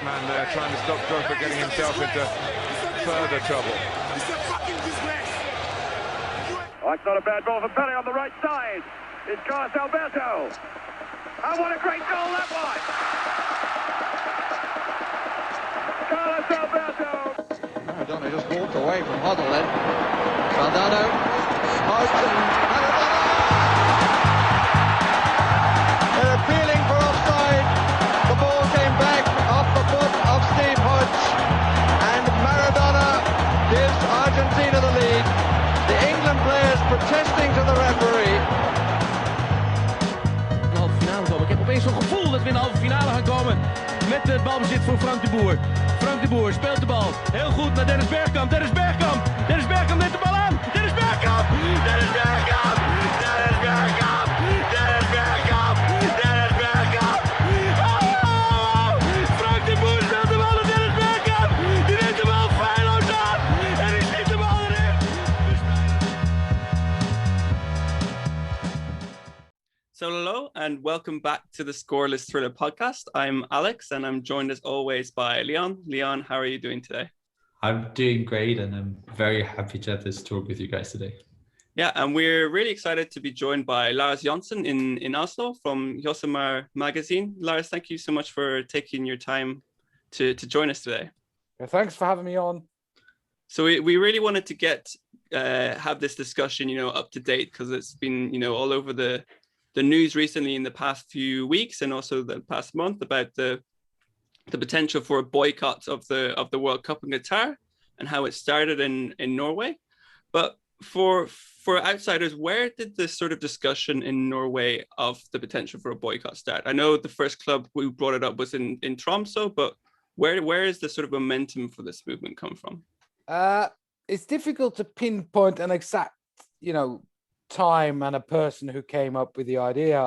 man there, trying to stop Drogba getting himself into further trouble. Oh, it's not a bad ball for Pele on the right side. It's Carlos Alberto. Oh, what a great goal that was! Carlos Alberto. Maradona just walked away from Huddle then. Maradona smoked and Maradona! They're appealing for offside. The ball came back off the foot of Steve Hodge, and Maradona gives Argentina the lead. The England players protesting to the referee. De halve finale komen. Ik heb opeens zo'n gevoel dat we in de halve finale gaan komen met het balbezit voor Frank de Boer. Frank de Boer speelt de bal heel goed naar Dennis Bergkamp. Dennis Bergkamp neemt de bal aan. Dennis Bergkamp! Dennis Bergkamp! Dennis Bergkamp! Dennis Bergkamp! Dennis Bergkamp! Oh! Frank de Boer speelt de bal naar Dennis Bergkamp. Die neemt de bal feilloos aan. En die schiet de bal erin. So hello and welcome back to the Scoreless Thriller podcast. I'm Alex and I'm joined as always by Leon. Leon, how are you doing today? I'm doing great and I'm very happy to have this talk with you guys today. Yeah, and we're really excited to be joined by Lars Johnsen in Oslo from Josimar magazine. Lars, thank you so much for taking your time to join us today. Yeah, thanks for having me on. So we really wanted to have this discussion, up to date, because it's been, all over the news recently in the past few weeks and also the past month about the potential for a boycott of the World Cup in Qatar and how it started in Norway. But for outsiders, where did this sort of discussion in Norway of the potential for a boycott start? I know the first club who brought it up was in Tromsø, but where is the sort of momentum for this movement come from? It's difficult to pinpoint an exact, time and a person who came up with the idea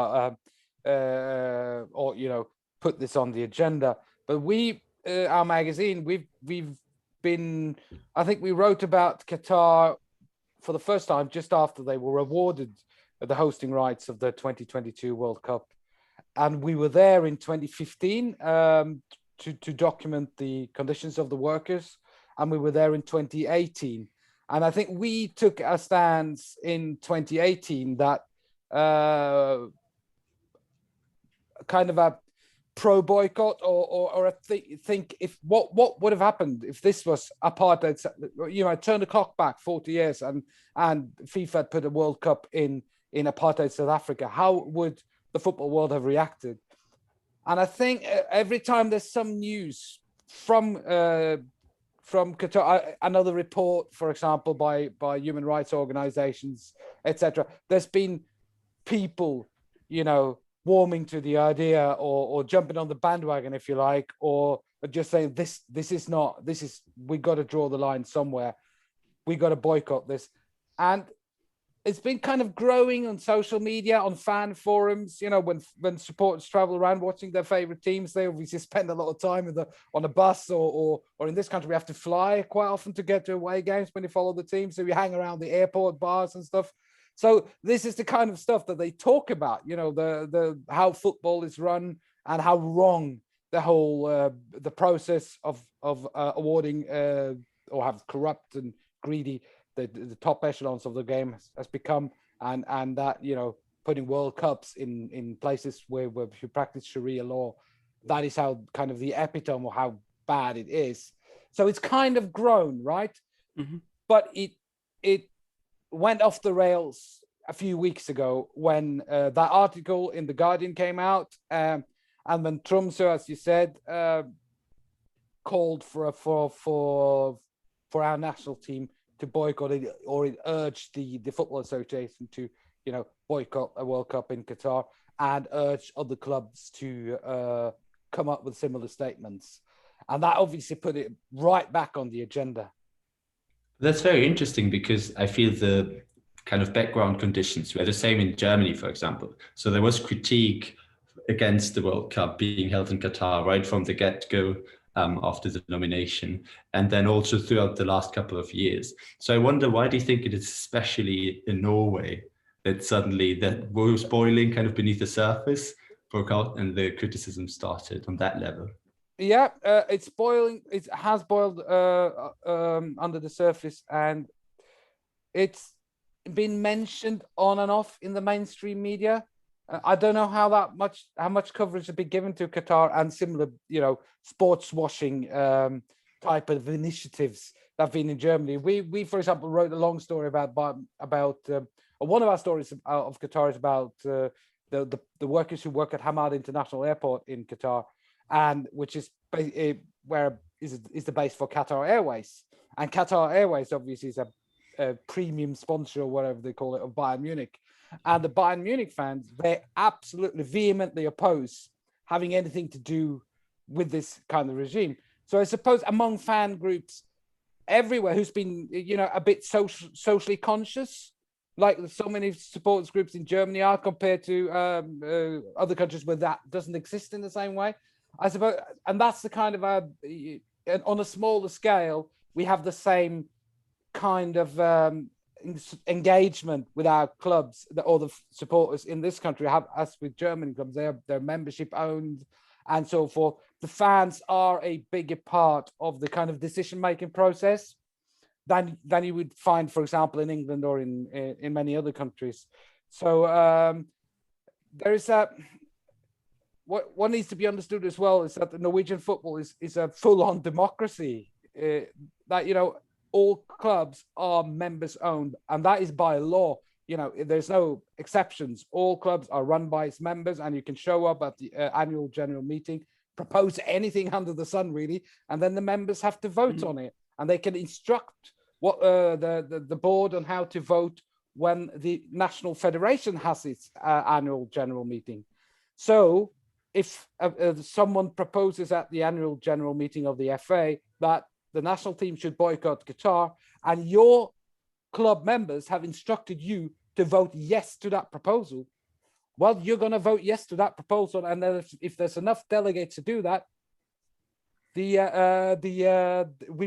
or put this on the agenda. But our magazine, we've been, I think we wrote about Qatar for the first time just after they were awarded the hosting rights of the 2022 World Cup, and we were there in 2015 to document the conditions of the workers, and we were there in 2018. And I think we took a stance in 2018 that kind of a pro-boycott or a think if what would have happened if this was apartheid, turn the clock back 40 years and FIFA had put a World Cup in apartheid South Africa, how would the football world have reacted? And I think every time there's some news from Qatar, another report, for example, by human rights organizations, etc., there's been people, warming to the idea or jumping on the bandwagon, if you like, or just saying we got to draw the line somewhere. We got to boycott this. And it's been kind of growing on social media, on fan forums. When supporters travel around watching their favorite teams, they obviously spend a lot of time on a bus or in this country, we have to fly quite often to get to away games when you follow the team. So you hang around the airport bars and stuff. So this is the kind of stuff that they talk about, the how football is run and how wrong the whole the process of awarding or have corrupt and greedy the top echelons of the game has become, and that putting World Cups in places where you practice Sharia law, that is how kind of the epitome of how bad it is. So it's kind of grown, right? Mm-hmm. But it went off the rails a few weeks ago when that article in The Guardian came out, and when Tromsø, as you said, called for our national team to boycott it, or it urged the Football Association to, boycott a World Cup in Qatar and urged other clubs to come up with similar statements. And that obviously put it right back on the agenda. That's very interesting because I feel the kind of background conditions were the same in Germany, for example. So there was critique against the World Cup being held in Qatar right from the get-go after the nomination, and then also throughout the last couple of years. So I wonder, why do you think it is especially in Norway that suddenly that was boiling kind of beneath the surface broke out and the criticism started on that level? Yeah, it's boiling. It has boiled under the surface, and it's been mentioned on and off in the mainstream media. I don't know how much coverage has been given to Qatar and similar, sports washing type of initiatives that have been in Germany. We for example wrote a long story about one of our stories of Qatar is about the workers who work at Hamad International Airport in Qatar, and which is where is the base for Qatar Airways, and Qatar Airways obviously is a premium sponsor or whatever they call it of Bayern Munich. And the Bayern Munich fans, they absolutely vehemently oppose having anything to do with this kind of regime. So I suppose among fan groups everywhere who's been, a bit socially conscious, like so many supporters groups in Germany are compared to other countries where that doesn't exist in the same way, I suppose. And that's the kind of, on a smaller scale, we have the same kind of engagement with our clubs or the supporters in this country have as with German clubs. They're membership owned and so forth. The fans are a bigger part of the kind of decision making process than you would find, for example, in England or in many other countries. So there is what needs to be understood as well is that the Norwegian football is a full-on democracy. That all clubs are members owned, and that is by law. There's no exceptions. All clubs are run by its members, and you can show up at the annual general meeting, propose anything under the sun, really, and then the members have to vote on it, and they can instruct what the board on how to vote when the national federation has its annual general meeting. So, if someone proposes at the annual general meeting of the FA that the national team should boycott Qatar, and your club members have instructed you to vote yes to that proposal, well, you're going to vote yes to that proposal, and then if there's enough delegates to do that, we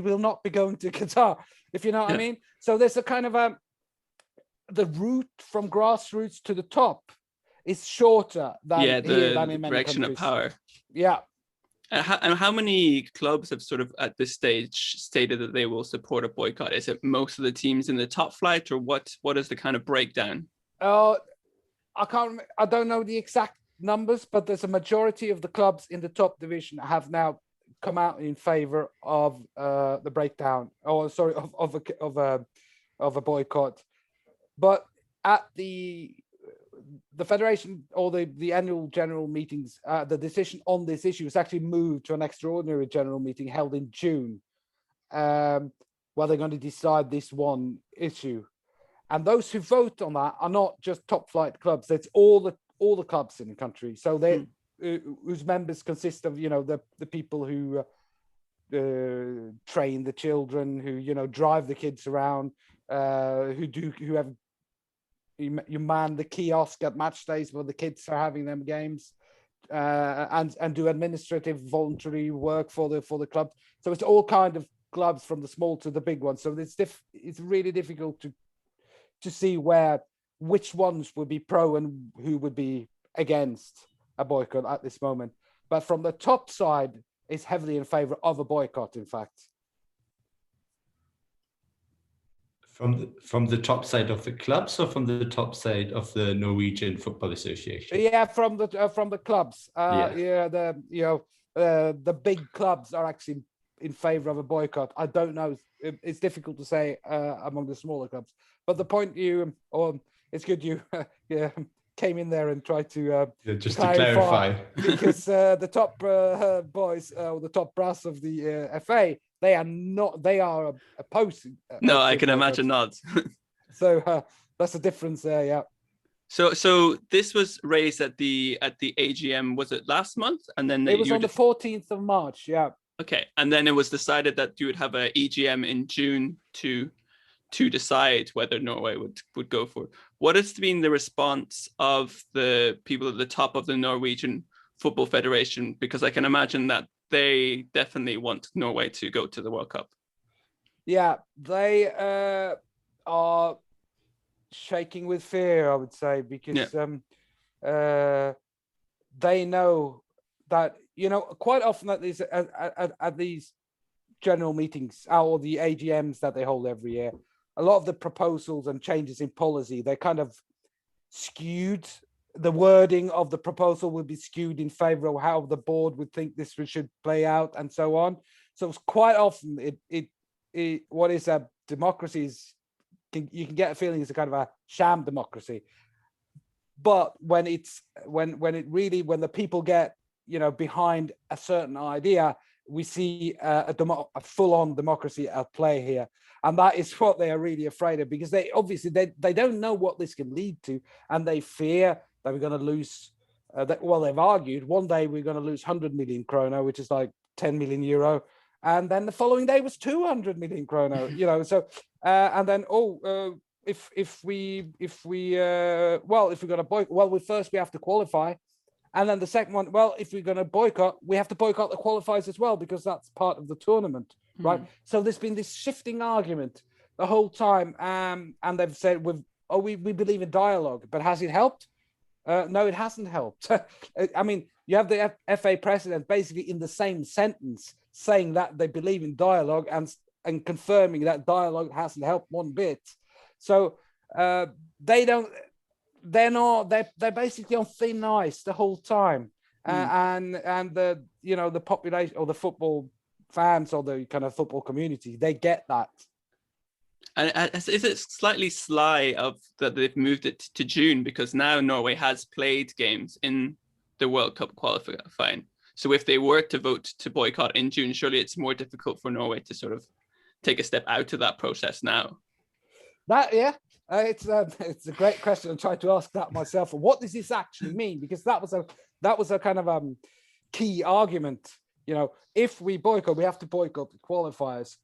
will not be going to Qatar, if you know what I mean. So there's a kind of the route from grassroots to the top is shorter than than in many direction countries. Of power. Yeah. And how many clubs have sort of at this stage stated that they will support a boycott? Is it most of the teams in the top flight, or what is the kind of breakdown? I don't know the exact numbers, but there's a majority of the clubs in the top division have now come out in favor of the breakdown, of a boycott. But at the federation or the annual general meetings, the decision on this issue is actually moved to an extraordinary general meeting held in June, where they're going to decide this one issue. And those who vote on that are not just top flight clubs; it's all the clubs in the country. So they whose members consist of the people who train the children, who drive the kids around, who have. You man the kiosk at match days where the kids are having them games, and do administrative voluntary work for the club. So it's all kind of clubs from the small to the big ones. So it's really difficult to see which ones would be pro and who would be against a boycott at this moment. But from the top side, it's heavily in favor of a boycott. In fact. From the top side of the clubs, or from the top side of the Norwegian Football Association? Yeah, from the clubs. The big clubs are actually in favor of a boycott. I don't know. It's difficult to say among the smaller clubs. But the point it's good you came in there and tried to just to clarify, because the top boys or the top brass of the FA. They are opposing. No, I can imagine not. So that's the difference there, yeah. So this was raised at the AGM. Was it last month? And then it was on the 14th of March. Yeah. Okay, and then it was decided that you would have a EGM in June to decide whether Norway would go for it. What has been the response of the people at the top of the Norwegian Football Federation? Because I can imagine that they definitely want Norway to go to the World Cup. Yeah, they are shaking with fear, I would say, because they know that quite often at these general meetings or the AGMs that they hold every year, a lot of the proposals and changes in policy, they're kind of skewed. The wording of the proposal would be skewed in favor of how the board would think this should play out and so on. So it's quite often what is a democracy is, you can get a feeling it's a kind of a sham democracy. But when the people get behind a certain idea, we see a full-on democracy at play here, and that is what they are really afraid of, because they obviously they don't know what this can lead to, and they fear that we're going to lose. They've argued one day we're going to lose 100 million kroner, which is like 10 million euro, and then the following day was 200 million kroner. So and then if we're going to boycott, first we have to qualify. And then the second one, if we're going to boycott, we have to boycott the qualifiers as well, because that's part of the tournament, right? So there's been this shifting argument the whole time. And they've said, we believe in dialogue, but has it helped? No, it hasn't helped. I mean, you have the FA president basically in the same sentence saying that they believe in dialogue and confirming that dialogue hasn't helped one bit. So they're basically on thin ice the whole time, and the population or the football fans or the kind of football community, they get that. And is it slightly sly that they've moved it to June, because now Norway has played games in the World Cup qualifying? So if they were to vote to boycott in June, surely it's more difficult for Norway to sort of take a step out of that process now. It's a great question. I tried to ask that myself. What does this actually mean? Because that was a kind of key argument. If we boycott, we have to boycott the qualifiers.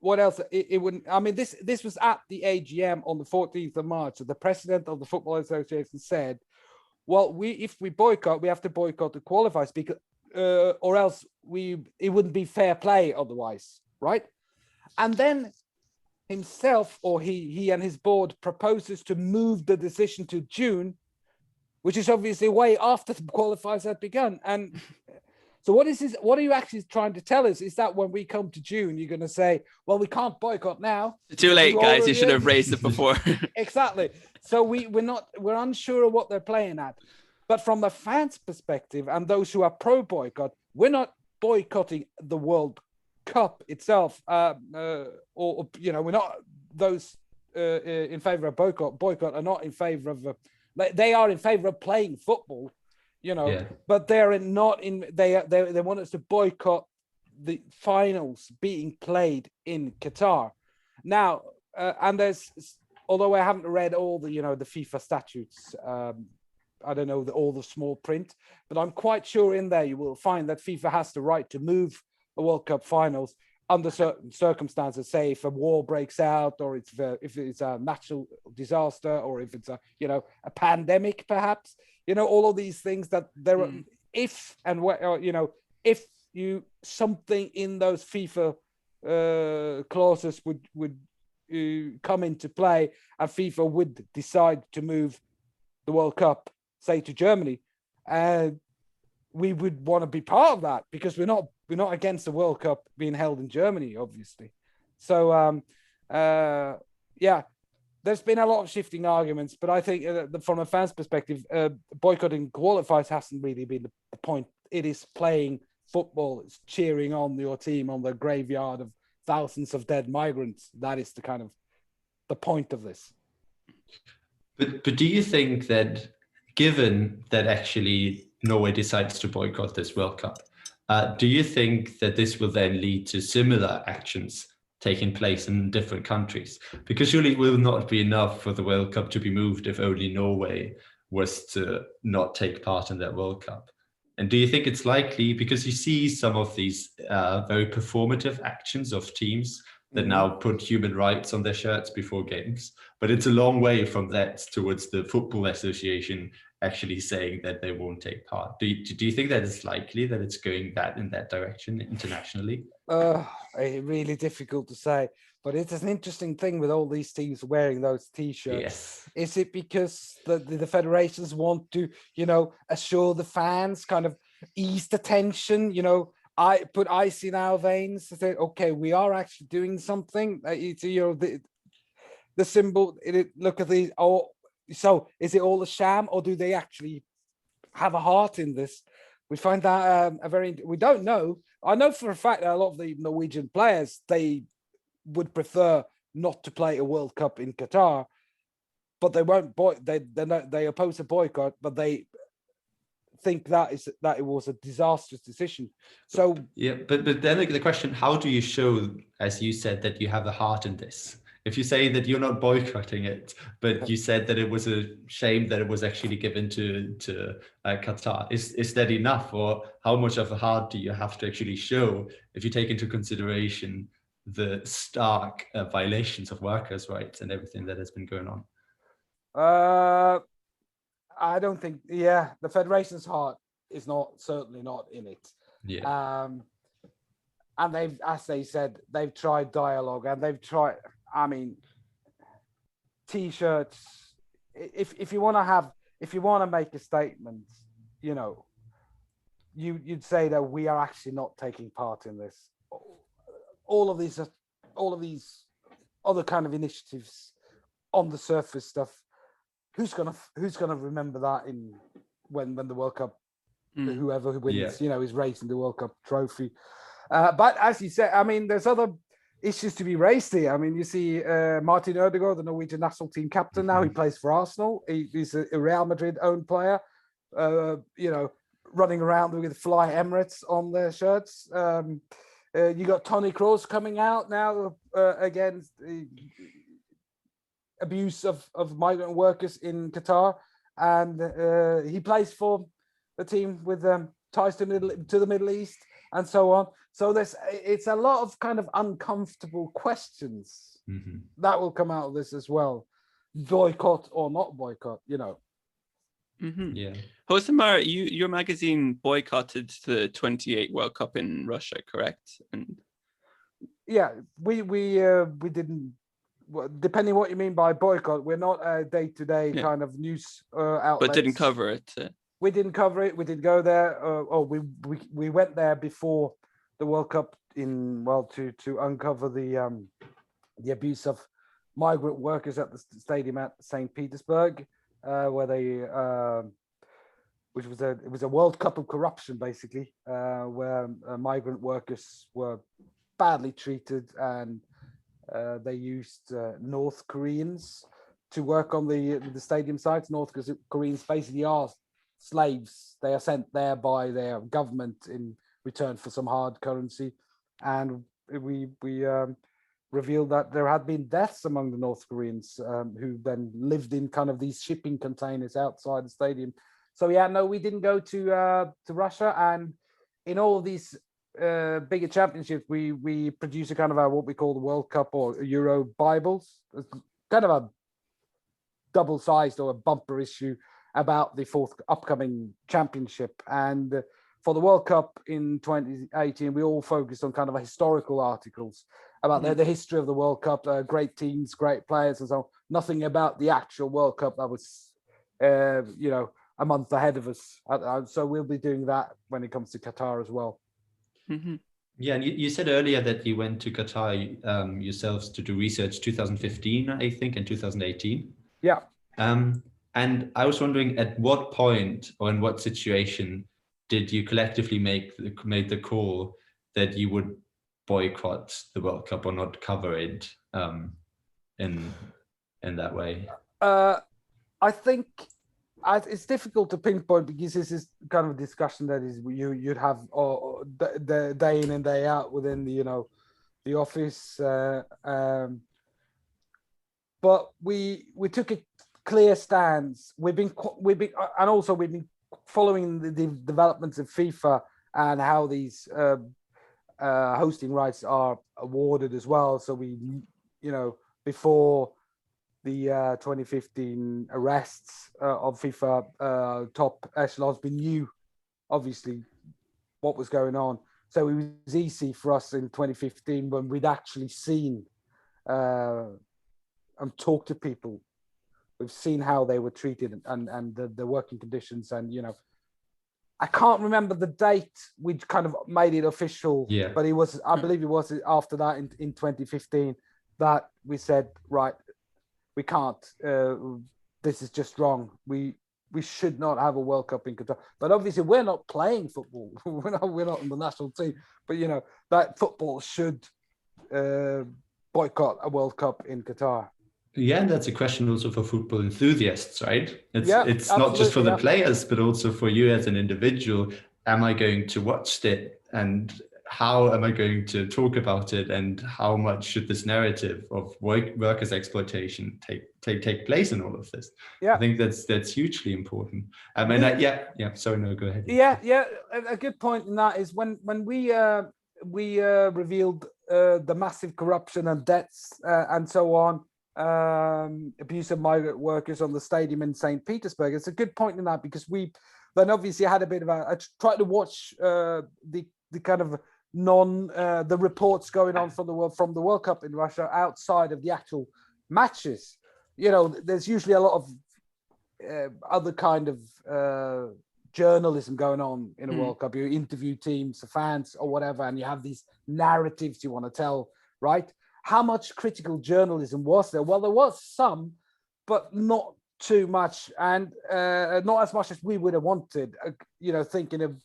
What else? It wouldn't. I mean, this was at the AGM on the 14th of March. So the president of the Football Association said, "Well, if we boycott, we have to boycott the qualifiers, because or else it wouldn't be fair play otherwise, right?" And then himself, or he and his board, proposes to move the decision to June, which is obviously way after the qualifiers had begun. And so what are you actually trying to tell us? Is that when we come to June, you're going to say, well, we can't boycott now. Too late, guys. You should have raised it before. Exactly. So we're unsure of what they're playing at. But from the fans' perspective and those who are pro boycott, we're not boycotting the World Cup itself, we're not those in favor of boycott are not in favor of they are in favor of playing football, but they're not in. They want us to boycott the finals being played in Qatar now. And although I haven't read all the the FIFA statutes, I don't know all the small print, but I'm quite sure in there you will find that FIFA has the right to move a World Cup finals under certain circumstances, say if a war breaks out, or if it's a natural disaster, or if it's a pandemic, perhaps, all of these things that there are, if something in those FIFA clauses would come into play, and FIFA would decide to move the World Cup, say to Germany, we would want to be part of that, because we're not against the World Cup being held in Germany, obviously. So, there's been a lot of shifting arguments, but I think from a fan's perspective, boycotting qualifiers hasn't really been the point. It is playing football, it's cheering on your team on the graveyard of thousands of dead migrants. That is the kind of the point of this. But do you think that, given that actually Norway decides to boycott this World Cup, do you think that this will then lead to similar actions taking place in different countries? Because surely it will not be enough for the World Cup to be moved if only Norway was to not take part in that World Cup. And do you think it's likely, because you see some of these very performative actions of teams that now put human rights on their shirts before games, but it's a long way from that towards the Football Association actually saying that they won't take part. Do you think that it's likely that it's going in that direction internationally? Really difficult to say, but it's an interesting thing with all these teams wearing those T-shirts. Yes. Is it because the federations want to, assure the fans kind of, ease the tension. I put ice in our veins to say, okay, we are actually doing something. It's the symbol. Look at these. Oh, so is it all a sham, or do they actually have a heart in this? We find that we don't know. I know for a fact that a lot of the Norwegian players, they would prefer not to play a World Cup in Qatar, but they won't. They oppose a boycott, but they think that it was a disastrous decision. So yeah, but then the question: how do you show, as you said, that you have a heart in this? If you say that you're not boycotting it, but you said that it was a shame that it was actually given to Qatar, is that enough, or how much of a heart do you have to actually show if you take into consideration the stark violations of workers' rights and everything that has been going on? I don't think. Yeah, the federation's heart is certainly not in it. Yeah. And they've, as they said, they've tried dialogue, and they've tried. I mean, T-shirts. If you want to make a statement, you'd say that we are actually not taking part in this. All of these other kind of initiatives on the surface stuff. Who's gonna remember that when the World Cup, whoever wins, is raising the World Cup trophy. But as you said, I mean, there's other issues to be raised here. I mean, you see Martin Ødegaard, the Norwegian national team captain now, he plays for Arsenal. He's a Real Madrid owned player, running around with Fly Emirates on their shirts. You got Toni Kroos coming out now against abuse of migrant workers in Qatar, and he plays for the team with ties to the Middle East and so on. So it's a lot of kind of uncomfortable questions that will come out of this as well. Boycott or not boycott, Yeah. Josimar, your magazine boycotted the 28 World Cup in Russia, correct? And yeah, we didn't. Depending what you mean by boycott, we're not a day-to-day kind of news outlet. But didn't cover it. We didn't cover it. We didn't go there. We went there before the World Cup to uncover the abuse of migrant workers at the stadium at St. Petersburg, where it was a World Cup of corruption, basically, where migrant workers were badly treated, and they used North Koreans to work on the stadium sites. North Koreans basically are slaves. They are sent there by their government in return for some hard currency, and we revealed that there had been deaths among the North Koreans who then lived in kind of these shipping containers outside the stadium. So we didn't go to Russia, and in all of these bigger championships, we produce a kind of what we call the World Cup or Euro Bibles, kind of a double-sized or a bumper issue about the upcoming championship. And for the World Cup in 2018, we all focused on kind of historical articles about the history of the World Cup, great teams, great players, and so on. Nothing about the actual World Cup that was, a month ahead of us. So we'll be doing that when it comes to Qatar as well. Mm-hmm. Yeah, and you said earlier that you went to Qatar yourselves to do research 2015, I think, and 2018. Yeah. And I was wondering, at what point or in what situation did you collectively made the call that you would boycott the World Cup or not cover it in that way? I think it's difficult to pinpoint, because this is kind of a discussion that is you'd have the day in and day out within the office. But we took a clear stance. We've been following the developments of FIFA and how these hosting rights are awarded as well. So we, before the 2015 arrests of FIFA top echelons, we knew obviously what was going on. So it was easy for us in 2015, when we'd actually seen and talked to people. We've seen how they were treated and the working conditions, and I can't remember the date we kind of made it official, but I believe it was after that in 2015 that we said, right, we can't, this is just wrong. We should not have a World Cup in Qatar. But obviously we're not playing football. we're not in the national team, but that football should boycott a World Cup in Qatar. Yeah, and that's a question also for football enthusiasts, right? It's not just for the players, but also for you as an individual. Am I going to watch it, and how am I going to talk about it, and how much should this narrative of workers' exploitation take place in all of this? I think that's hugely important. I mean, sorry, no, go ahead. A good point in that is when we revealed the massive corruption and debts and so on. Abuse of migrant workers on the stadium in St. Petersburg. It's a good point in that, because we then obviously had a bit of I tried to watch the kind of the reports going on from the World Cup in Russia outside of the actual matches. There's usually a lot of other kind of journalism going on in a World Cup. You interview teams, the fans or whatever, and you have these narratives you want to tell, right? How much critical journalism was there? Well, there was some, but not too much, and not as much as we would have wanted, thinking of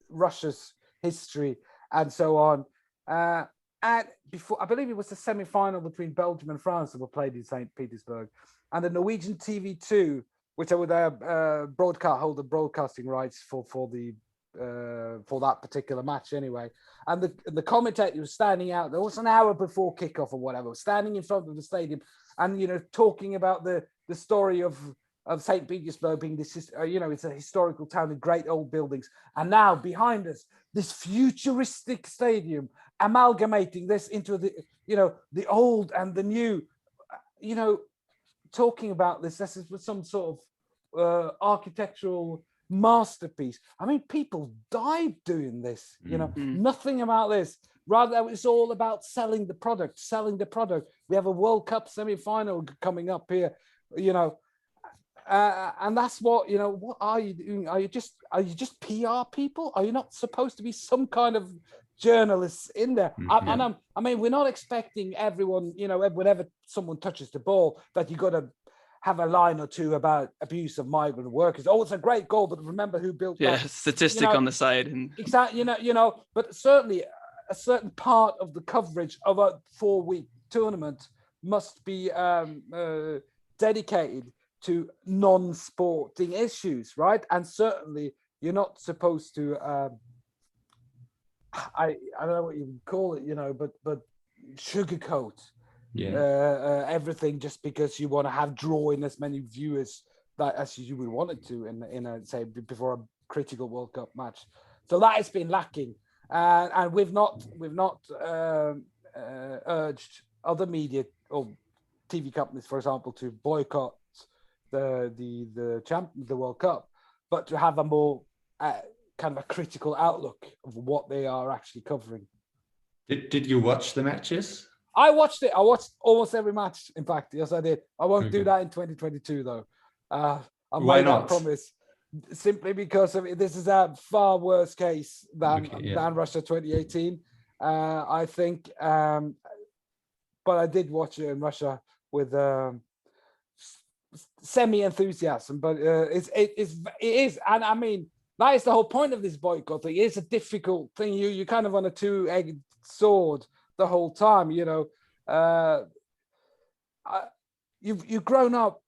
Russia's history and so on. And before, I believe it was the semi-final between Belgium and France that were played in St. Petersburg, and the Norwegian TV2, which I would hold the broadcasting rights for that particular match anyway. And the commentator was standing out. There was an hour before kickoff or whatever, standing in front of the stadium, and talking about the story of St. Petersburg being this, it's a historical town with great old buildings. And now behind us, this futuristic stadium, amalgamating this into the old and the new, talking about this as some sort of architectural masterpiece. I mean, people died doing this, nothing about this. Rather, it's all about selling the product. We have a World Cup semi-final coming up here, and that's what, what are you doing? Are you just PR people? Are you not supposed to be some kind of journalists in there? I mean, we're not expecting everyone, whenever someone touches the ball, that you got to have a line or two about abuse of migrant workers. Oh, it's a great goal, but remember who built that? Statistic on the side. And exactly, but certainly a certain part of the coverage of a 4-week tournament must be dedicated to non-sporting issues, right? And certainly you're not supposed to I don't know what you would call it, but sugarcoat everything just because you want to draw in as many viewers as you would want it to in a say before a critical World Cup match. So that has been lacking, and we've not urged other media or TV companies, for example, to boycott the World Cup, but to have a more kind of a critical outlook of what they are actually covering. Did you watch the matches? I watched it. I watched almost every match. In fact, yes, I did. I won't do that in 2022, though. I've made that promise simply because this is a far worse case than Russia 2018. I think, but I did watch it in Russia with semi-enthusiasm. But it is, and I mean that is the whole point of this boycott thing. It's a difficult thing. You kind of on a two-edged sword the whole time, you've grown up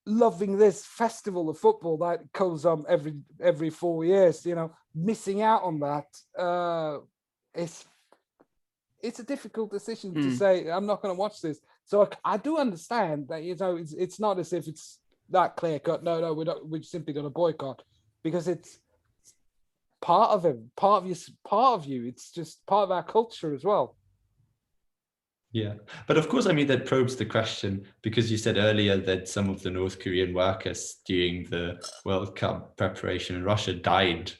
loving this festival of football that goes on every 4 years. Missing out on that, it's a difficult decision to say I'm not going to watch this. So I do understand that it's not as if it's that clear cut. No, we're simply going to boycott, because it's part of it, part of you. It's just part of our culture as well. Yeah, but of course, I mean, that probes the question, because you said earlier that some of the North Korean workers during the World Cup preparation in Russia died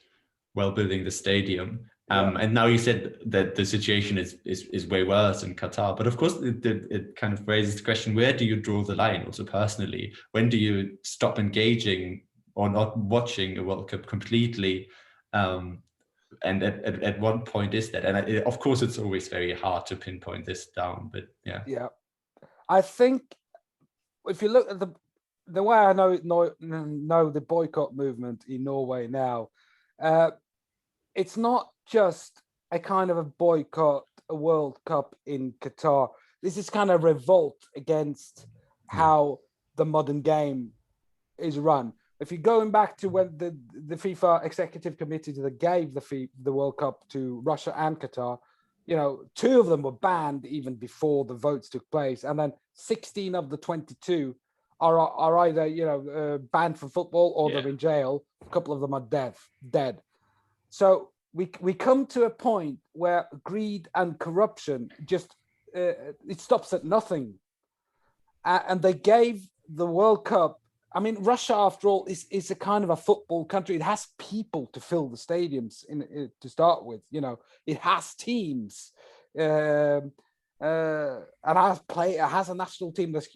while building the stadium. And now you said that the situation is way worse in Qatar. But of course, it kind of raises the question, where do you draw the line also personally? When do you stop engaging or not watching a World Cup completely? And at one point is that, and of course it's always very hard to pinpoint this down, but yeah. I think if you look at the way I know the boycott movement in Norway now, it's not just a kind of a boycott a World Cup in Qatar. This is kind of revolt against how the modern game is run. If you're going back to when the FIFA executive committee that gave the World Cup to Russia and Qatar, 2 of them were banned even before the votes took place, and then 16 of the 22 are either banned from football or they're in jail. A couple of them are dead. So we come to a point where greed and corruption just it stops at nothing, and they gave the World Cup. I mean, Russia, after all, is a kind of a football country. It has people to fill the stadiums to start with. It has teams, and it has a national team that's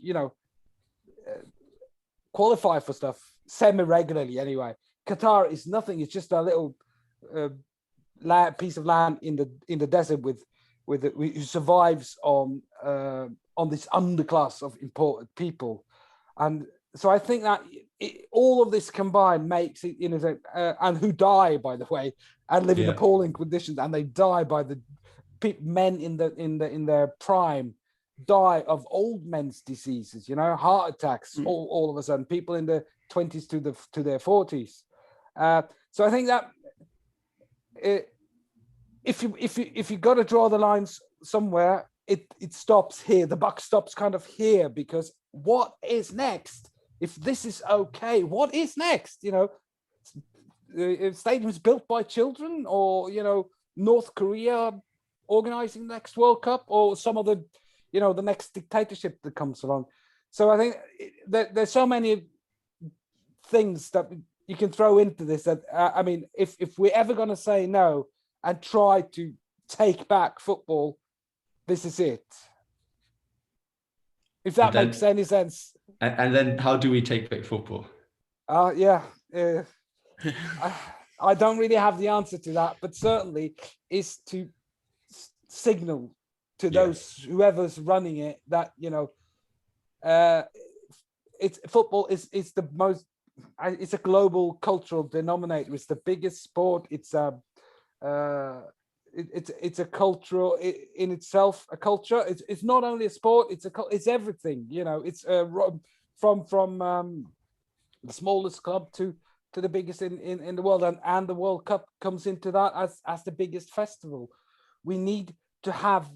qualify for stuff semi-regularly anyway. Qatar is nothing. It's just a little piece of land in the desert who survives on this underclass of imported people, and so I think that all of this combined makes it, and who die, by the way, and live in appalling conditions, and they die by the men in their prime die of old men's diseases, heart attacks, all of a sudden, people in their 20s to their 40s. So I think that if you got to draw the lines somewhere, it stops here. The buck stops kind of here, because what is next? If this is okay, what is next? Stadiums built by children, or North Korea organizing the next World Cup, or some of the next dictatorship that comes along. So I think there's so many things that you can throw into this. That I mean, if we're ever going to say no and try to take back football, this is it. If that makes any sense. And then how do we take back football? I don't really have the answer to that, but certainly is to signal to those whoever's running it that it's football is the most. It's a global cultural denominator. It's the biggest sport. It's a cultural in itself, a culture. It's not only a sport. It's everything. It's from the smallest club to the biggest in the world, and the World Cup comes into that as the biggest festival. We need to have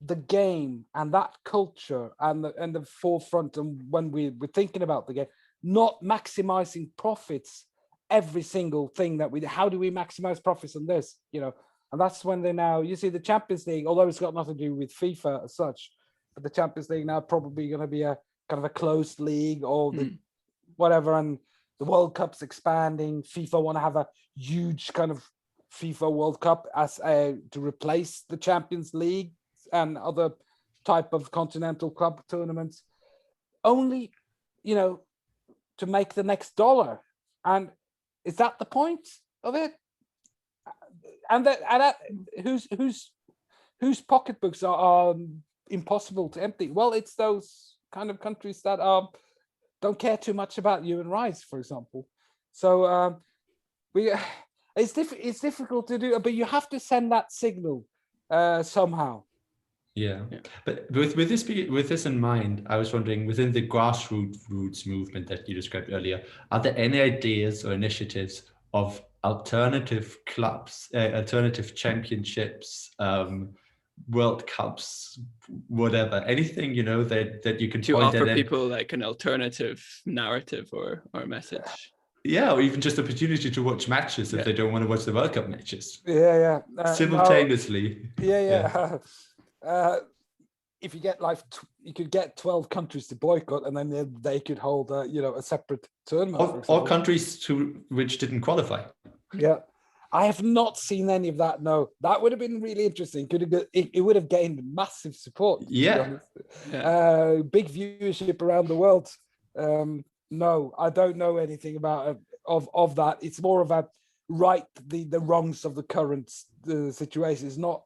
the game and that culture and the forefront, and when we're thinking about the game, not maximizing profits. Every single thing how do we maximize profits on this? And that's when you see the Champions League, although it's got nothing to do with FIFA as such, but the Champions League now probably going to be a kind of a closed league or whatever, and the World Cup's expanding. FIFA want to have a huge kind of FIFA World Cup to replace the Champions League and other type of continental club tournaments, only to make the next dollar. And is that the point of it? And whose pocketbooks are impossible to empty? Well, it's those kind of countries that don't care too much about human rights, for example. So it's difficult to do, but you have to send that signal somehow. Yeah, but with this in mind, I was wondering, within the grassroots movement that you described earlier, are there any ideas or initiatives of alternative clubs, alternative championships, World Cups, whatever, anything that you can to point offer at people like an alternative narrative or message? Yeah, or even just opportunity to watch matches if they don't want to watch the World Cup matches. Simultaneously. No. If you get you could get 12 countries to boycott, and then they could hold a separate tournament. All countries which didn't qualify. Yeah, I have not seen any of that. No, that would have been really interesting. It would have gained massive support. Yeah. Big viewership around the world. No, I don't know anything about of that. It's more of right the wrongs of the current situation. It's not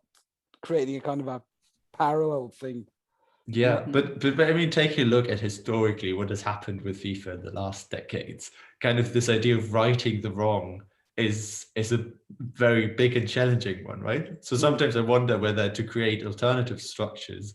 creating a kind of a parallel thing. Yeah, but I mean, taking a look at historically what has happened with FIFA in the last decades, kind of this idea of righting the wrong is a very big and challenging one, right? So sometimes I wonder whether to create alternative structures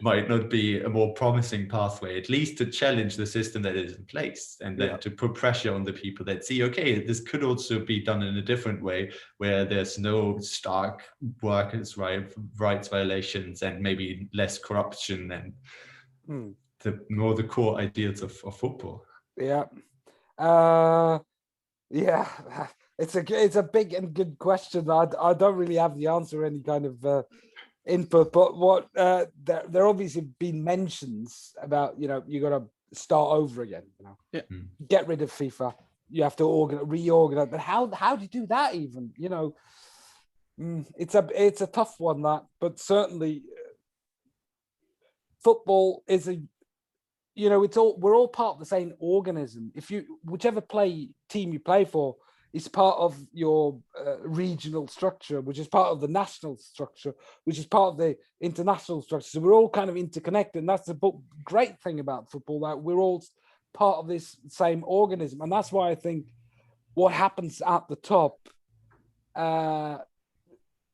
might not be a more promising pathway, at least to challenge the system that is in place, and then to put pressure on the people that see, okay, this could also be done in a different way, where there's no stark workers' rights violations and maybe less corruption and the core ideals of football. Yeah. Yeah, it's a big and good question. I don't really have the answer, any kind of input, but what there obviously been mentions about, you got to start over again, get rid of FIFA, you have to reorganize, but how do you do that even, it's a tough one, that, but certainly football is we're all part of the same organism. Whichever team you play for is part of your regional structure, which is part of the national structure, which is part of the international structure. So we're all kind of interconnected. And that's the great thing about football, that we're all part of this same organism. And that's why I think what happens at the top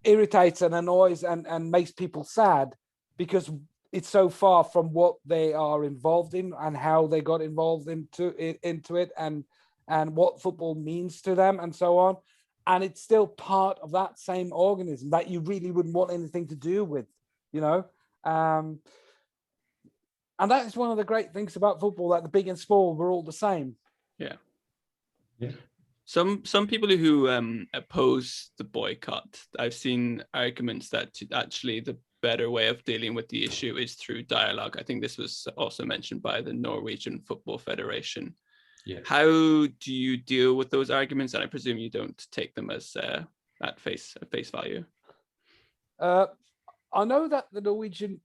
irritates and annoys and makes people sad, because it's so far from what they are involved in and how they got involved into it and what football means to them and so on. And it's still part of that same organism that you really wouldn't want anything to do with, and that is one of the great things about football, that the big and small, we're all the same. Yeah. Some people who oppose the boycott, I've seen arguments that actually the better way of dealing with the issue is through dialogue. I think this was also mentioned by the Norwegian Football Federation. Yeah. How do you deal with those arguments? And I presume you don't take them as at face value. I know that the Norwegian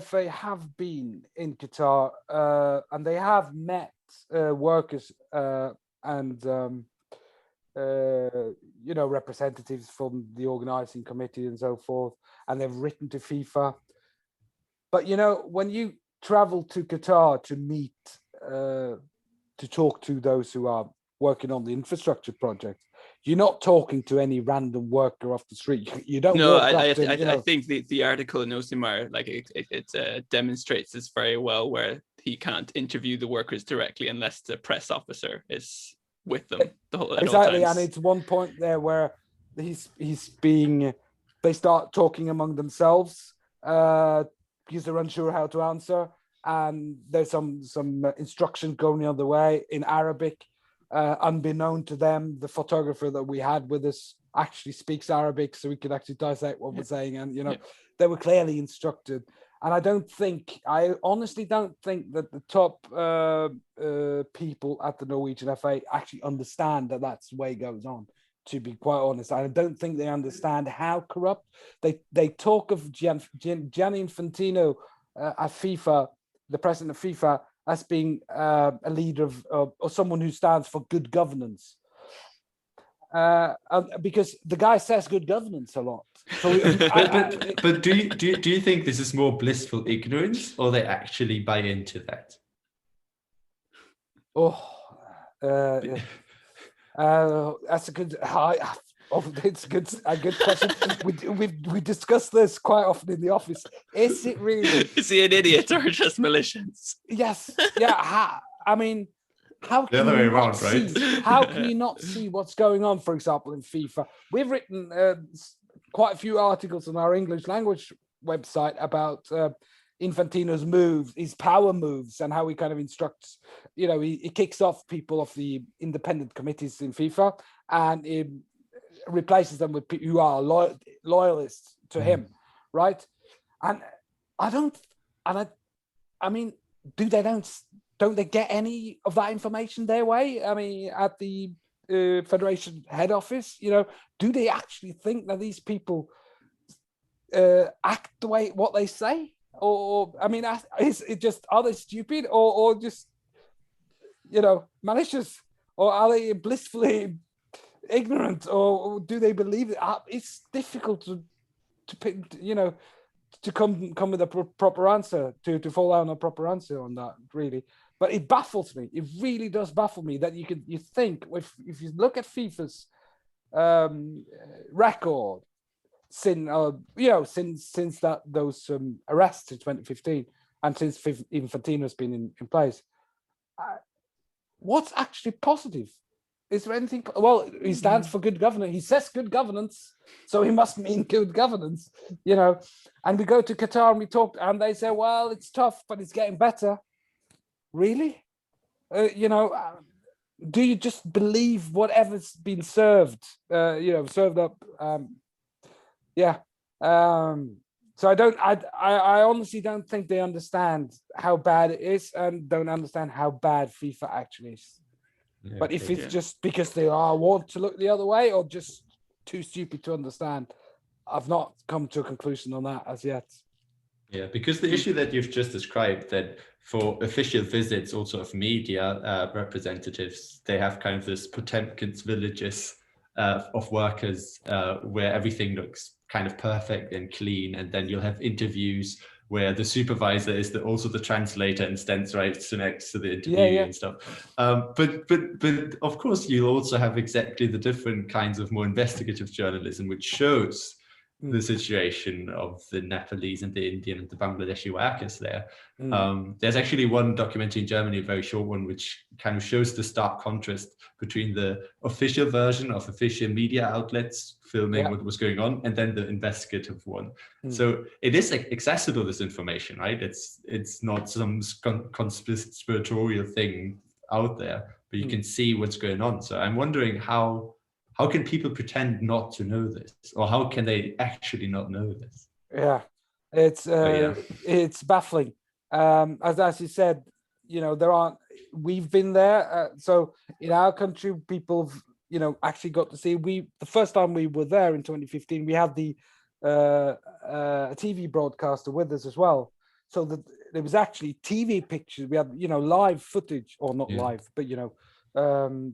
FA have been in Qatar and they have met workers and representatives from the organizing committee and so forth, and they've written to FIFA. But when you travel to Qatar to meet to talk to those who are working on the infrastructure project, you're not talking to any random worker off the street. You don't. No, I think the article in Josimar, like it demonstrates this very well, where he can't interview the workers directly unless the press officer is with them exactly. And it's one point there where they start talking among themselves because they're unsure how to answer, and there's some instruction going the other way in Arabic. Unbeknown to them, the photographer that we had with us actually speaks Arabic, so we could actually dissect what we're saying, and they were clearly instructed. And I honestly don't think that the top people at the Norwegian FA actually understand that that's the way it goes on, to be quite honest. I don't think they understand how corrupt. They talk of Gianni Infantino at FIFA, the president of FIFA, as being a leader of or someone who stands for good governance. Because the guy says good governance a lot. So but do you think this is more blissful ignorance, or they actually buy into that? That's a good. It's a good question. We discuss this quite often in the office. Is it really? Is he an idiot or just malicious? Yes. Yeah. I mean, how can the other way you around, not right? see? How can you not see what's going on? For example, in FIFA, we've written quite a few articles on our English language website about Infantino's moves, his power moves, and how he kind of instructs. He kicks off people off the independent committees in FIFA, and he replaces them with people who are loyalists to him, right? And I mean, don't they get any of that information their way? I mean, at the Federation head office, do they actually think that these people act the way what they say? Or I mean, is it just, are they stupid or just malicious, or are they blissfully ignorant, or do they believe it? It's difficult to pick, to come with a proper answer, to fall out on a proper answer on that, really. But it baffles me. It really does baffle me that you think if you look at FIFA's record since those arrests in 2015 and since Infantino's been in place, what's actually positive? Is there anything? Well, he stands for good governance. He says good governance, so he must mean good governance, And we go to Qatar and we talk, and they say, well, it's tough, but it's getting better. Really? Do you just believe whatever's been served? Served up. So I honestly don't think they understand how bad it is, and don't understand how bad FIFA actually is. Yeah, but if it's just because they want to look the other way, or just too stupid to understand, I've not come to a conclusion on that as yet. Yeah, because the issue that you've just described, that for official visits, also of media representatives, they have kind of this Potemkin's villages of workers where everything looks kind of perfect and clean, and then you'll have interviews where the supervisor is also the translator and stands right next to the interview and stuff. But of course, you'll also have exactly the different kinds of more investigative journalism, which shows the situation of the Nepalese and the Indian and the Bangladeshi workers there. There's actually one documentary in Germany, a very short one, which kind of shows the stark contrast between the official version of official media outlets filming what was going on, and then the investigative one. So it is accessible, this information, right? It's not some conspiratorial thing out there, but you can see what's going on. So I'm wondering how can people pretend not to know this, or how can they actually not know this? Yeah, it's baffling. As you said, we've been there. So in our country, people have, actually got to see. The first time we were there in 2015, we had the TV broadcaster with us as well. So that there was actually TV pictures. We had, live footage, or not live, but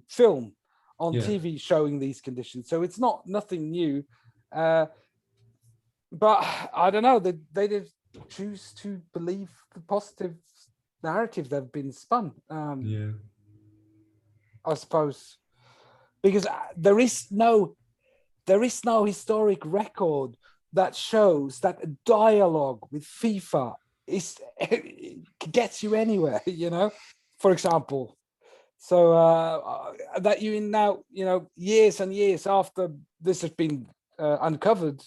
film on TV showing these conditions. So it's nothing new. But I don't know, they did choose to believe the positive narrative that have been spun. I suppose, because there is no historic record that shows that a dialogue with FIFA gets you anywhere, for example. So that you now, years and years after this has been uncovered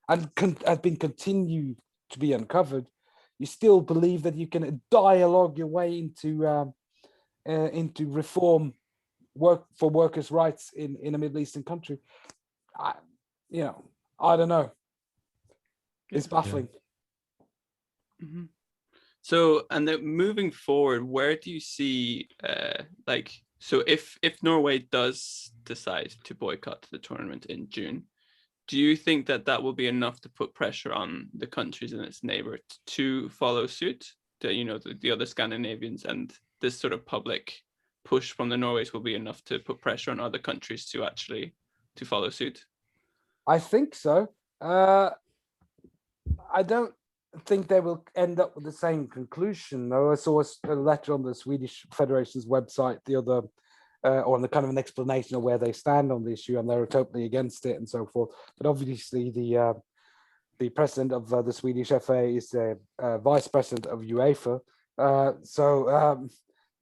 and has been continued to be uncovered, you still believe that you can dialogue your way into reform, work for workers' rights in a Middle Eastern country. I don't know. It's baffling. So, and then moving forward, where do you see, so if Norway does decide to boycott the tournament in June, do you think that will be enough to put pressure on the countries in its neighbor to follow suit? The other Scandinavians, and this sort of public push from the Norways will be enough to put pressure on other countries to follow suit? I think so. I don't think they will end up with the same conclusion, though. I saw a letter on the Swedish Federation's website the other, on the kind of an explanation of where they stand on the issue, and they're totally against it and so forth. But obviously, the president of the Swedish FA is the vice president of UEFA. So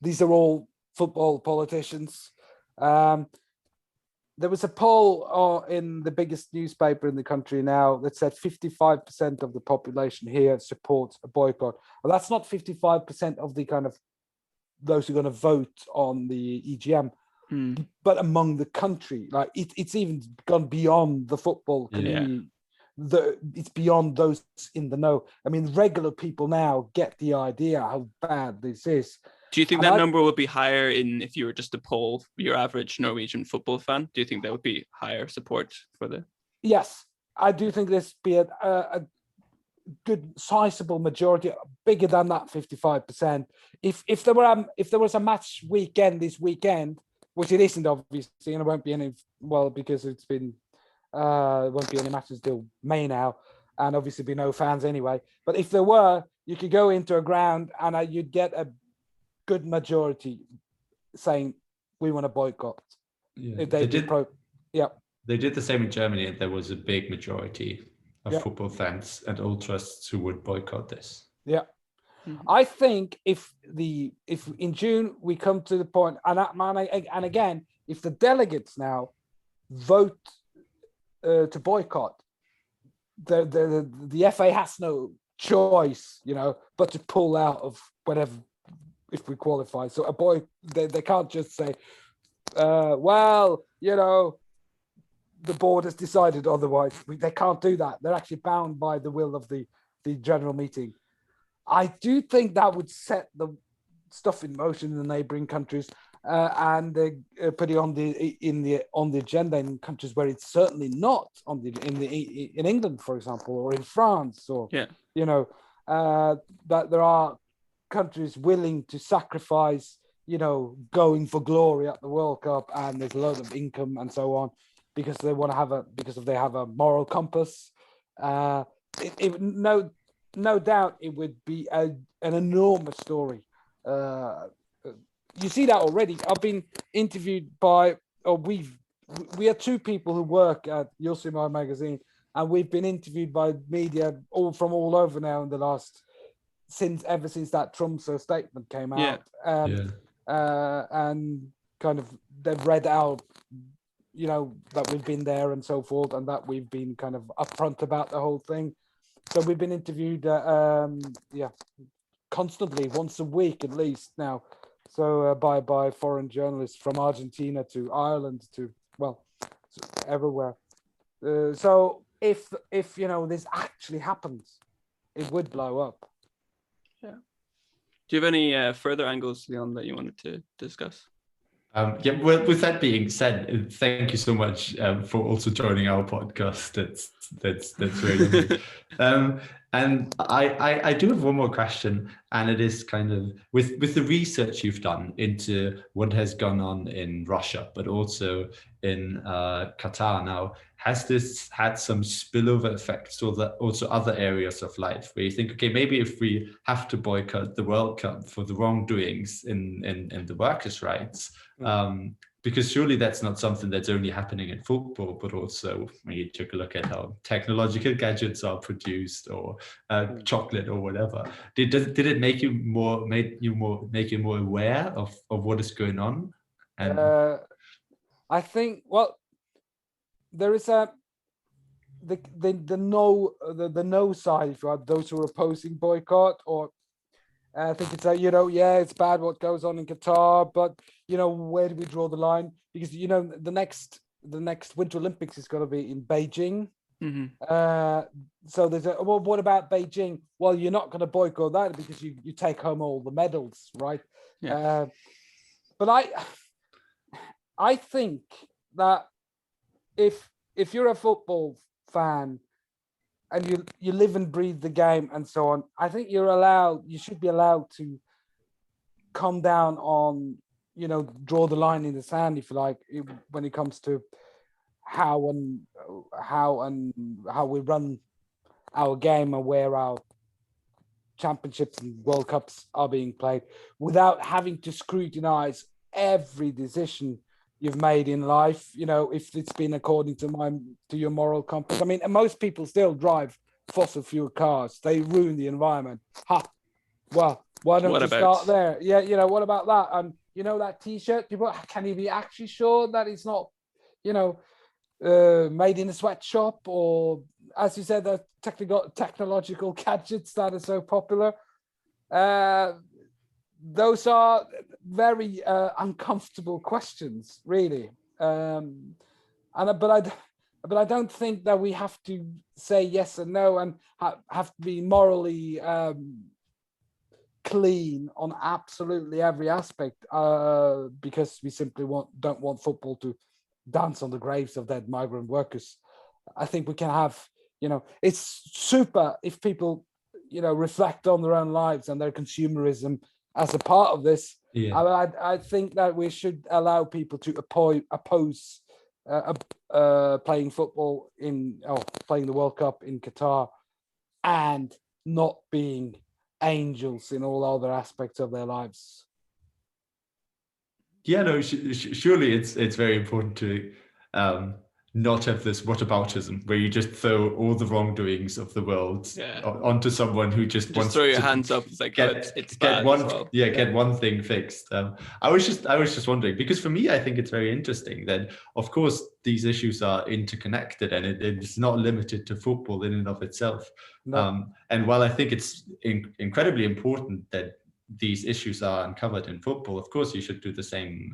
these are all football politicians. There was a poll in the biggest newspaper in the country now that said 55% of the population here supports a boycott. Well, that's not 55% of the kind of those who are going to vote on the EGM, but among the country. Like it's even gone beyond the football community. It's beyond those in the know. I mean, regular people now get the idea how bad this is. Do you think that number would be higher if you were just to poll your average Norwegian football fan? Do you think that would be higher support for the? Yes, I do think this be a good sizable majority, bigger than that 55%. If there was a match weekend this weekend, which it isn't obviously, and it won't be any, well, because it's been, won't be any matches till May now, and obviously be no fans anyway. But if there were, you could go into a ground and you'd get a good majority saying we want to boycott. Yeah. If they did. Yeah. They did the same in Germany, and there was a big majority of football fans and ultras who would boycott this. Yeah. I think if in June we come to the point, and again, if the delegates now vote to boycott, the FA has no choice, but to pull out of whatever if we qualify. So they can't just say, well, the board has decided otherwise. They can't do that. They're actually bound by the will of the general meeting. I do think that would set the stuff in motion in the neighbouring countries, and put it on the agenda in countries where it's certainly not in England, for example, or in France, or that there are countries willing to sacrifice, going for glory at the World Cup, and there's a lot of income and so on, because they want to have they have a moral compass. No doubt it would be an enormous story. You see that already. I've been interviewed we are two people who work at Josimar magazine, and we've been interviewed by media from all over now in the last ever since that Tromsø statement came out. And kind of they've read out, that we've been there and so forth, and that we've been kind of upfront about the whole thing. So we've been interviewed, constantly, once a week at least now. So by foreign journalists from Argentina to Ireland to everywhere. So if this actually happens, it would blow up. Yeah. Do you have any further angles, Leon, that you wanted to discuss? Well, with that being said, thank you so much for also joining our podcast. That's very good. And I do have one more question, and it is kind of with the research you've done into what has gone on in Russia, but also in Qatar now. Has this had some spillover effects or also other areas of life where you think, okay, maybe if we have to boycott the World Cup for the wrongdoings in the workers' rights, because surely that's not something that's only happening in football, but also when you took a look at how technological gadgets are produced, or chocolate or whatever. Did it make you more aware of what is going on? And I think there is the no side, if you are those who are opposing boycott, or I think it's it's bad what goes on in Qatar, but where do we draw the line? Because the next Winter Olympics is going to be in Beijing. Mm-hmm. So there's what about Beijing? Well, you're not going to boycott that because you take home all the medals, right? Yeah. But I think that if you're a football fan and you live and breathe the game and so on, I think you should be allowed to come down on, draw the line in the sand, if you like, when it comes to how we run our game and where our championships and World Cups are being played, without having to scrutinize every decision you've made in life, if it's been according to your moral compass. I mean, most people still drive fossil fuel cars. They ruin the environment. Well, why don't you start there? Yeah, what about that? And that T-shirt, can you be actually sure that it's not, made in a sweatshop, or, as you said, the technological gadgets that are so popular? Those are very uncomfortable questions, really. But I don't think that we have to say yes and no and have to be morally clean on absolutely every aspect, because we simply don't want football to dance on the graves of dead migrant workers. I think we can have, it's super if people, reflect on their own lives and their consumerism as a part of this. Yeah. I think that we should allow people to oppose playing football playing the World Cup in Qatar and not being angels in all other aspects of their lives. Yeah, no, surely it's very important to not have this whataboutism where you just throw all the wrongdoings of the world onto someone who just wants throw your to hands up. It's like it's get bad one as well. get one thing fixed. I was just wondering, because for me I think it's very interesting that of course these issues are interconnected and it's not limited to football in and of itself. No. And while I think it's incredibly important that these issues are uncovered in football, of course you should do the same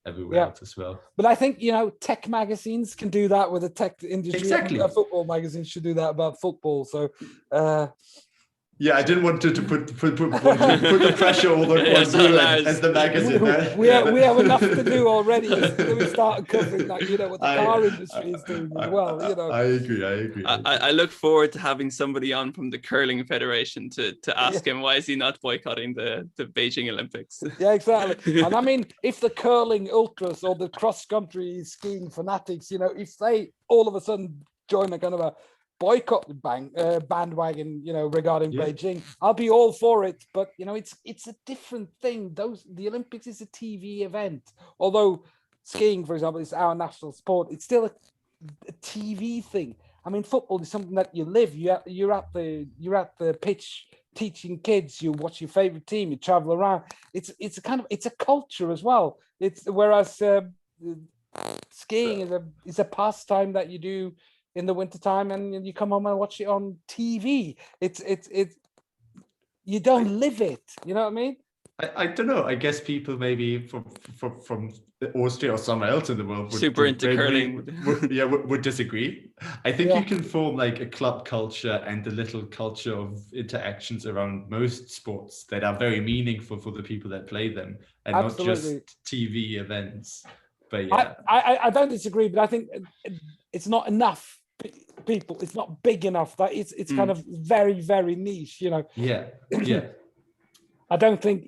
everywhere else as well. But I think, tech magazines can do that with the tech industry. Exactly. Football magazines should do that about football. So, yeah, I didn't want to put the pressure all on you as the magazine. We have enough to do already. We start covering what the car industry is doing as well. I agree. I look forward to having somebody on from the Curling Federation to ask him why is he not boycotting the Beijing Olympics. Yeah, exactly. And I mean, if the curling ultras or the cross-country skiing fanatics, if they all of a sudden join a kind of a boycott bandwagon, regarding Beijing, I'll be all for it. But it's a different thing. The Olympics is a TV event. Although skiing, for example, is our national sport, it's still a TV thing. I mean, football is something that you live. You're at the pitch teaching kids. You watch your favorite team. You travel around. It's a culture as well. Whereas skiing is a pastime that you do in the wintertime, and you come home and watch it on TV. It's you don't live it. You know what I mean? I don't know. I guess people maybe from Austria or somewhere else in the world super into curling would disagree. I think you can form like a club culture and a little culture of interactions around most sports that are very meaningful for the people that play them, and Absolutely. not just TV events. But yeah, I don't disagree, but I think it's not enough people. It's not big enough. That it's kind of very, very niche. Yeah. I don't think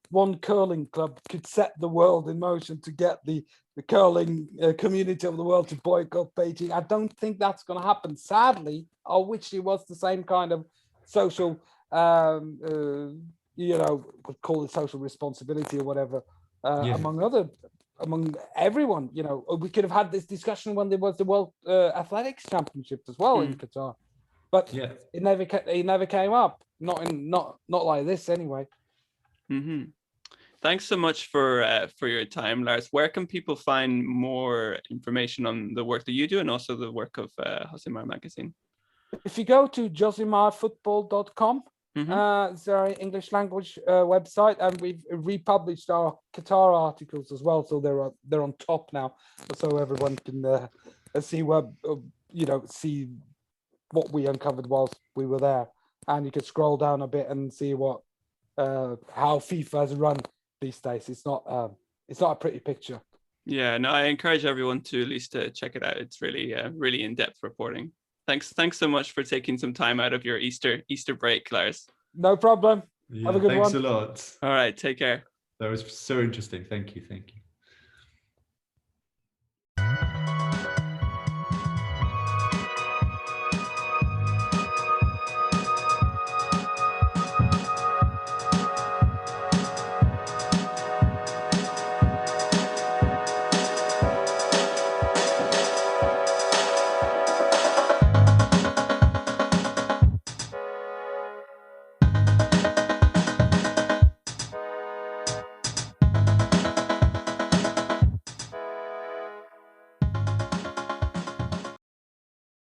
one curling club could set the world in motion to get the curling community of the world to boycott Beijing. I don't think that's going to happen. Sadly, I wish it was the same kind of social, would call it social responsibility or whatever, among everyone. We could have had this discussion when there was the World Athletics Championships as well in Qatar, but it never came up. Not like this anyway. Mm-hmm. Thanks so much for your time, Lars. Where can people find more information on the work that you do and also the work of Josimar magazine? If you go to josimarfootball.com, it's our English language website, and we've republished our Qatar articles as well, so they're on top now, so everyone can see see what we uncovered whilst we were there, and you can scroll down a bit and see how FIFA has run these days. It's not a pretty picture. Yeah, no, I encourage everyone to at least check it out. It's really really in-depth reporting. Thanks so much for taking some time out of your Easter break, Lars. No problem. Have a good one. Thanks a lot. All right, take care. That was so interesting. Thank you.